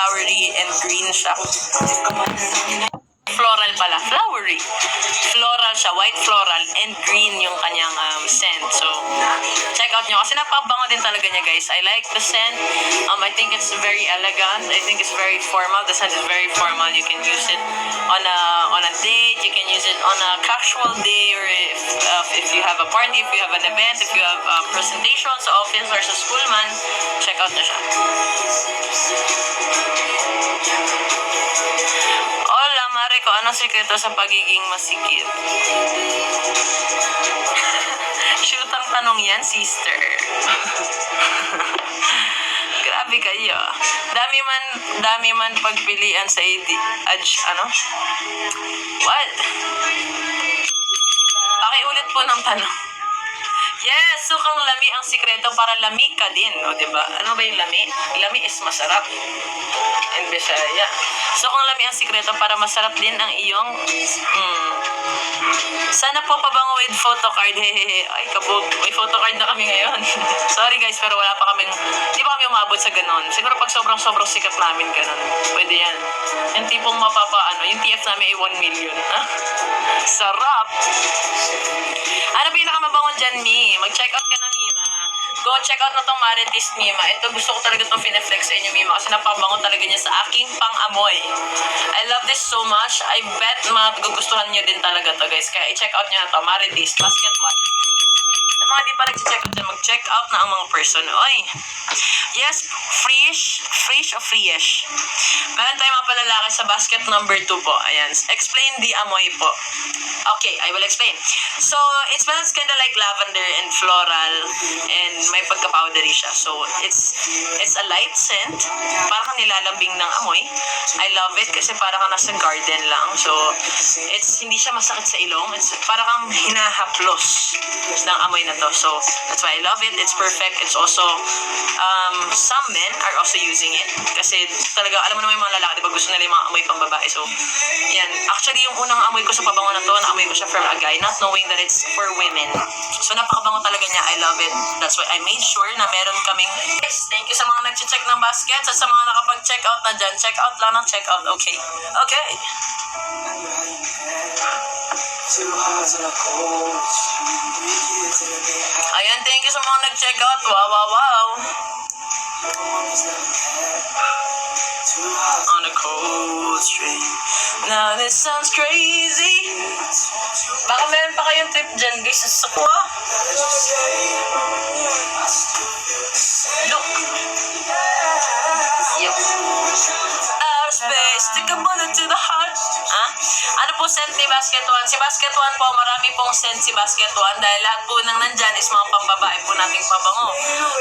flowery and green siya. Floral pala, flowery. Floral siya, white floral and green yung kanyang scent. So, check out nyo. Kasi napabango din talaga niya, guys. I like the scent. I think it's very elegant. I think it's very formal. The scent is very formal. You can use it on a date. You can use it on a casual day, or if you have a party, if you have an event, if you have a presentation sa office or sa school man, check out na siya. Hola, Mare ko. Anong sikreto sa pagiging masikip? Shoot ang tanong yan, sister. Grabe kayo. Dami man pagpilian sa ano? What? Pakiulit po ng tanong. Yes, sukang lami ang sikreto para lami ka din, o diba? Ano ba yung lami? Lami is masarap. In Bisaya. Sukang lami ang sikreto para masarap din ang iyong sana po pabango with photocard. Hehehe. Ay, kabog. May photocard na kami ngayon. Sorry guys, pero wala pa kaming, hindi pa kami umabot sa ganon. Siguro pag sobrang sikat namin ganon. Pwede yan. Yung tipong yung TF namin ay 1 million. Sarap! Ano pinakamabango dyan, Mi? Mag-check out ka na, Mima. Go check out na tong Marites, Mima. Ito, gusto ko talaga itong pineflex sa inyo, Mima, kasi napabango talaga niya sa aking pang-amoy. I love this so much. I bet magugustuhan nyo din talaga to, guys. Kaya i-check out nyo na to. Marites Basket One. Sa mga di pa nag-check out dyan, mag-check out na ang mga person. Oy! Yes, fresh o fresh. Meron tayo mga palalaki sa basket number 2 po. Ayan. Explain the amoy po. Okay, I will explain. So, it smells kind of like lavender and floral, and may pagka-powdery siya. So, it's a light scent. Parang kang nilalambing ng amoy. I love it kasi parang kang nasa garden lang. So, hindi siya masakit sa ilong. It's parang kang hinahaplos ng amoy na to. So, that's why I love it. It's perfect. It's also, some men are also using it. Kasi talaga, alam mo naman yung mga lalaki, diba gusto nila yung mga amoy pang babae. So, yan. Actually, yung unang amoy ko sa pabango na to, naamoy ko siya from a guy, not knowing that it's for women. So, napakabango talaga niya. I love it. That's why I made sure na meron kaming, yes, thank you sa mga nag-check ng baskets at sa mga nakapag-check out na dyan. Check out lang ng check out. Okay. Okay. Ayan, thank you sa mga nag-check out. Wow, wow, wow. On a cold street. Now this sounds crazy. Baka meron pa kayong trip dyan, guys. Sa sakwa. Look. Yep. Outer space. Take a bullet to the heart. Ano po scent ni Basket One? Si Basket One po, marami pong scent si Basket One dahil lahat po nang nandyan is mga pambabae po nating pabango.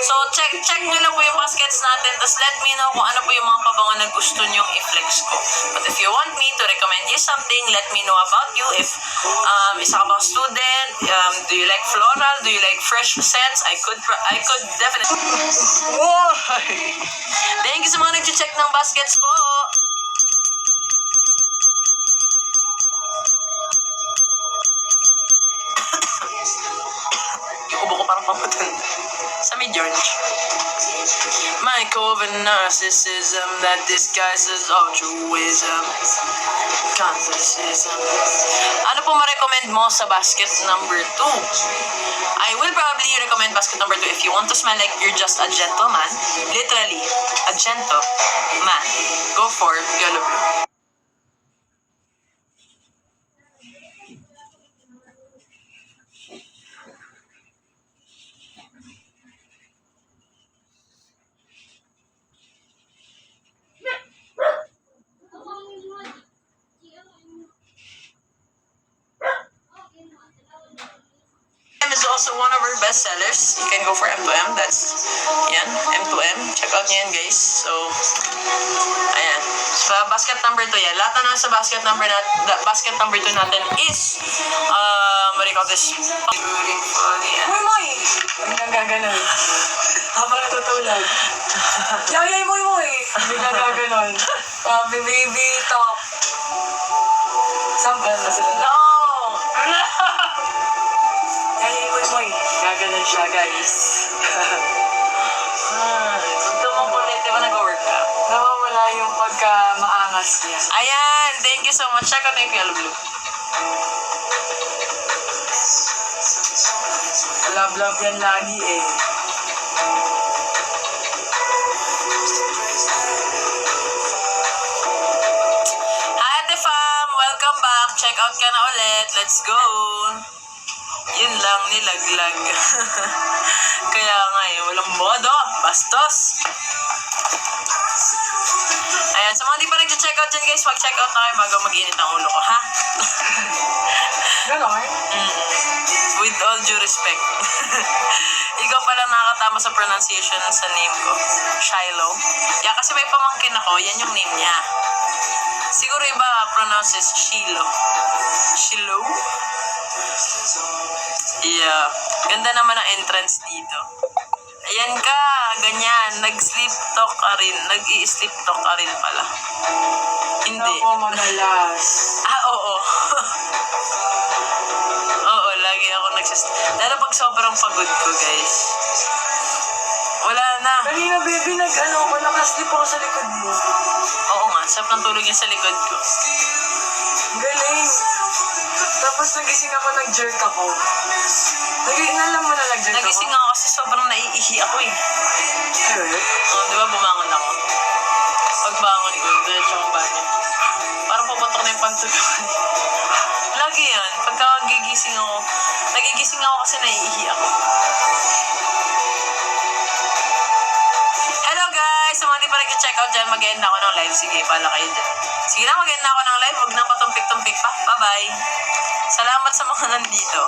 So, check nyo lang po yung baskets natin, tapos let me know kung ano po yung mga pabango na gusto nyong i-flex ko. But if you want me to recommend you something, let me know about you. If isa ka bang student, do you like floral, do you like fresh scents, I could definitely. Thank you sa mga nag-check ng baskets po. Ubo ko parang pamutan sa mid-journey. My covert narcissism that disguises altruism. Conversation. Ano po ma-recommend mo sa basket number 2? I will probably recommend basket number 2 if you want to smell like you're just a gentleman. Literally, a gentleman. Go for yellow blue. Is also one of our best sellers. You can go for M2M. That's yan, M2M. Check out nyo yan, guys. So, ayan. So, basket number 2 yan. Lahat na sa basket number 2 natin is what do you call this? Uy, moy! Hindi gaganon. Habang natutulog. Yayay, moy! Hindi gaganon. Baby talk. Saan ba na sila? No! Moy, gaganon siya, guys. Ito mo po ulit, diba nag-work ka? Nawawala yung yung pagka maangas niya. Ayan, thank you so much. Check out na yung yellow blue. Love yan lagi eh. Hi, Ate Fam! Welcome back. Check out ka na ulit. Let's go! Yun lang, nilaglag. Kaya nga eh, walang modo. Bastos! Ayan, sa mga di pa nag-check out dyan guys, mag-check out na kayo bago mag-init ang ulo ko, ha? Ganon? With all due respect. Ikaw pala nakakatama sa pronunciation sa name ko. Shiloh. Yeah, kasi may pamangkin ako, yan yung name niya. Siguro iba pronounces Shiloh. Shiloh? Yeah. Ganda naman ang entrance dito. Ayan ka, ganyan. Nag-sleep talk ka rin. Nag-i-sleep talk ka rin pala. Hindi. Ako madalas. Oo. Oo, lagi ako lalo pag sobrang pagod ko, guys. Wala na. Kanina baby, nakasleep ako sa likod mo. Oo nga, sarap ng tulog niya sa likod ko. Galing. Tapos nagising ako, nag-jerk ako. Alam mo na nag-jerk ako? Nagising ako kasi sobrang naiihi ako eh. Oh, di ba bumangon ako? Pagbangon ko, diretso ang banyo. Parang puputok na yung pantulungan. Lagi yan. Pagka nagigising ako kasi naiihi ako. Hello guys! Sa mga di pa nag-check out dyan, mag-end ako ng live. Sige, pala kayo dyan. Sige na, mag-end ako ng live. Huwag nang patumpik-tumpik pa. Bye-bye! Salamat sa mga nandito.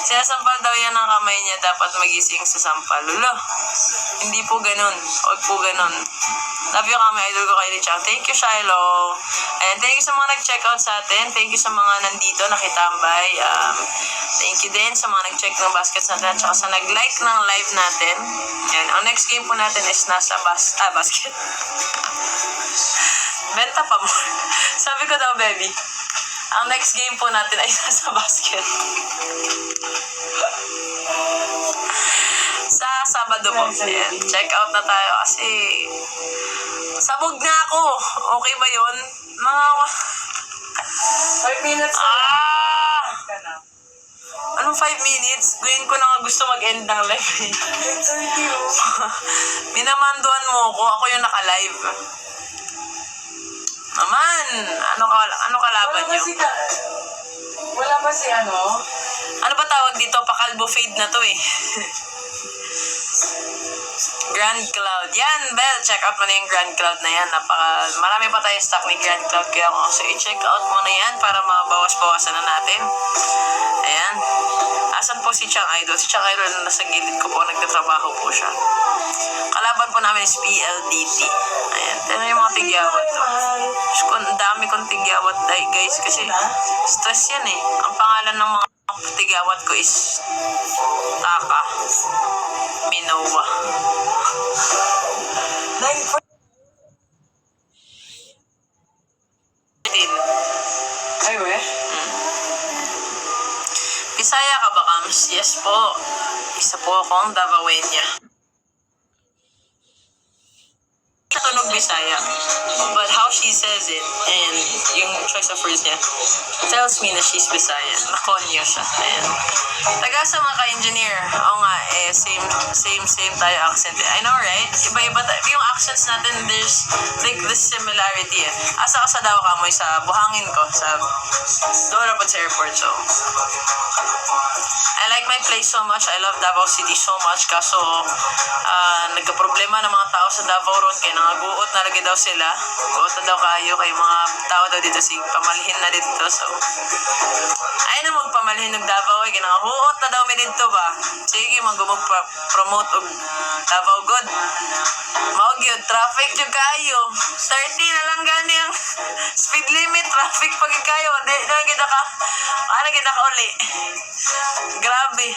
Sinasampal daw yan ng kamay niya, dapat magising sa sampal. Lolo, hindi po ganun. Huwag po ganun. Love you kami, idol ko kayo ni Chang. Thank you, Shiloh. And thank you sa mga nag-check out sa atin. Thank you sa mga nandito, nakitambay. Thank you din sa mga nag-check ng baskets natin at saka sa nag-like ng live natin. And ang next game po natin is nasa basket. Benta pa mo. Sabi ko daw, baby. Ang next game po natin ay nasa basket. Sa Sabado po. Ayan. Check out na tayo kasi sabog na ako. Okay ba yun? Mga 5 minutes na lang. Anong 5 minutes? Gawin ko na nga gusto mag-end ng live. 30 oh. Minamanduan mo ko. Ako yung naka-live. Naman! Ano kalaban nyo? Wala ba si ano? Ano ba tawag dito? Pakalbo fade na to eh. Grand Cloud. Yan, Bel. Check out mo na yung Grand Cloud na yan. Marami pa tayong stock ni Grand Cloud. Kaya so i-check out mo na yan para mabawas-bawasan na natin. Ayan. Asan po si Chang Idol? Si Chang Idol na nasa gilid ko po. Nagtatrabaho po siya. Kalaban po namin is PLDT. Ayan. Tignan yung mga tigyawat to. Ang dami kong tigyawat guys. Kasi stress yan eh. Ang pangalan ng mga tigyawat ko is Taka. Minowa. Ay, we? Bisaya ka ba, Kams? Yes po. Isa po akong Davawenya. Tunog Bisaya. But how she says it and yung choice of words niya tells me na she's Bisaya. Nakonyo siya. Ayan. Taga sa mga ka-engineer. Oo nga, same tayo accent. I know, right? Iba-iba tayo. Yung accents natin, there's like this similarity eh. Asa ka sa Davao Kamoy sa buhangin ko. Doon na po sa airport. So, I like my place so much. I love Davao City so much. Kaso, nagka-problema ng mga tao sa Davao ron. Kaya nangaguot na lagi daw sila. Guot na daw kayo. Kaya mga tao daw dito. Pamalihin na dito. So, ay na magpamalihin ng Davao. Kaya nangaguot na daw may dito ba. Sige, mag-promote og Davao good. Maog yun. Traffic yung kayo. 30 na lang gani ang speed limit. Traffic pag kayo. Di na kita ka uli. Grabe.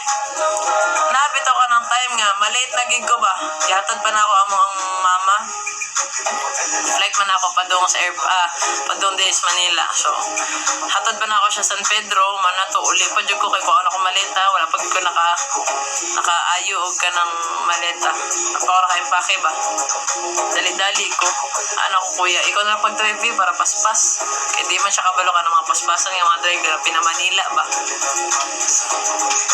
Nabitaw ka ng time nga. Malate na gig ko ba? Yatad pa na ako ang mama. Flight man ako padung sa padung din sa Manila. So, hatod pa na ako sa San Pedro, manato uli pa jud ko kay kuha ako maleta, wala pag ko nakaayo og ka ng maleta. Ako ra impake ba. Dali-dali ko. Ano ko kuya, ikaw na pag-drive para paspas. Kaya di man siya kabalo ka ng mga paspasan ng mga driver pina Manila ba.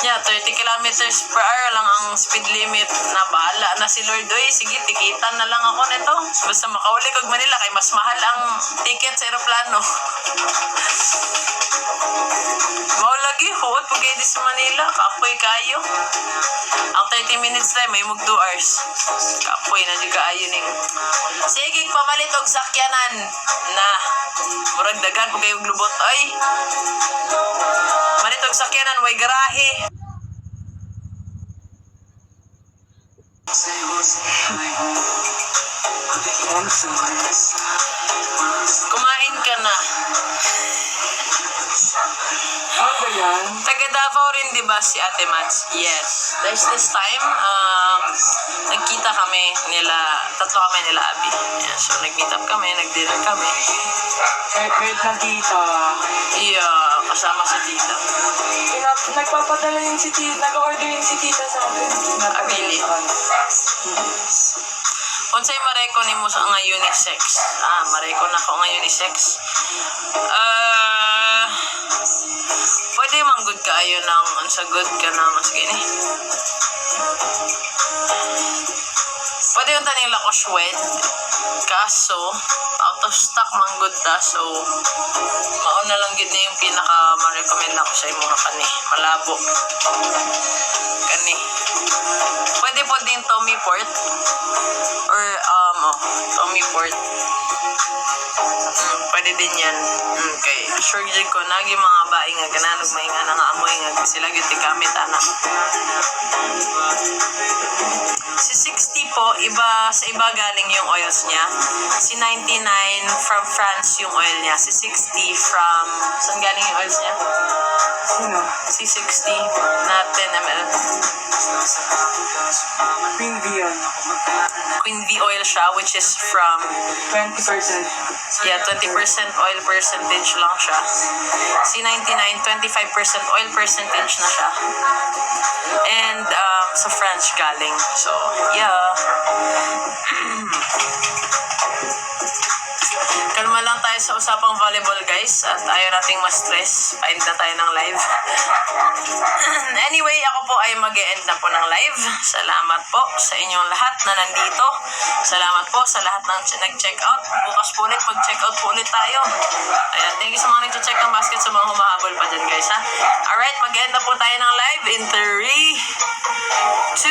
Yeah, 30 kilometers per hour lang ang speed limit. Na bahala na si Lord. Oy, sige, tikitan na lang ako nito. Basta makauli kag Manila kay mas mahal ang ticket sa eroplano. Mao lagi huwag pag di sa Manila, kapoy kayo. Ang 30 minutes time may mug 2 hours. Kapoy na di kaayo ning. Sige, pamalit og sakyanan na murag daghan pag kayo lubot ay. Malit og sakyanan way garahe. Kumain ka na. Ano ba yan? Taga Davao rin, di ba, si Ate Mats? Yes. There's this time, nagkita kami tatlo kami nila Abby. Yeah, so, nag-meet up kami, nag-dinner kami. Wait na tita. Yeah, kasama si tita. Nagpapadala yung si tita, nag-order yung si tita sa akin. Really? Unsay mareko nimo sa nga unisex? Mareko na ko nga unisex. Pwede man good kaayo ng unsa good ka na mas gini. Pwede yung taning lakoswed. Kaso, out of stock man good ta. So, mauna lang gid na yung pinaka ma-recommend ako sa imo kani. Malabo. Kani. Pwede po din Tommy Port. Or, Tommy Port. Pwede din yan. Kay sure gid ko nagi mga bae nga kananog may nga nga amoy nga sila gyud gamit ana. Si 60 po sa iba galing yung oils niya. Si 99 from France yung oil niya. Si 60 from saan galing yung oils niya? Sino? Si 60 na 10 ml. Queen V yun. Queen V oil siya which is from 20%. yeah, 20% oil percentage lang siya. Si 99, 25% oil percentage na siya. And sa French galing. So, yeah. Kalma lang tayo sa usapang volleyball, guys. At ayaw nating ma-stress. Pa-end na tayo ng live. Anyway, ako po ay mag-e-end na po ng live. Salamat po sa inyong lahat na nandito. Salamat po sa lahat ng nag-check out. Bukas po ulit, mag-check out po ulit tayo. Ayan, thank you sa mga nag-check ng basket, sa mga humahabol pa dyan, guys, ha? Alright, mag-e-end na po tayo ng live in 3, 2,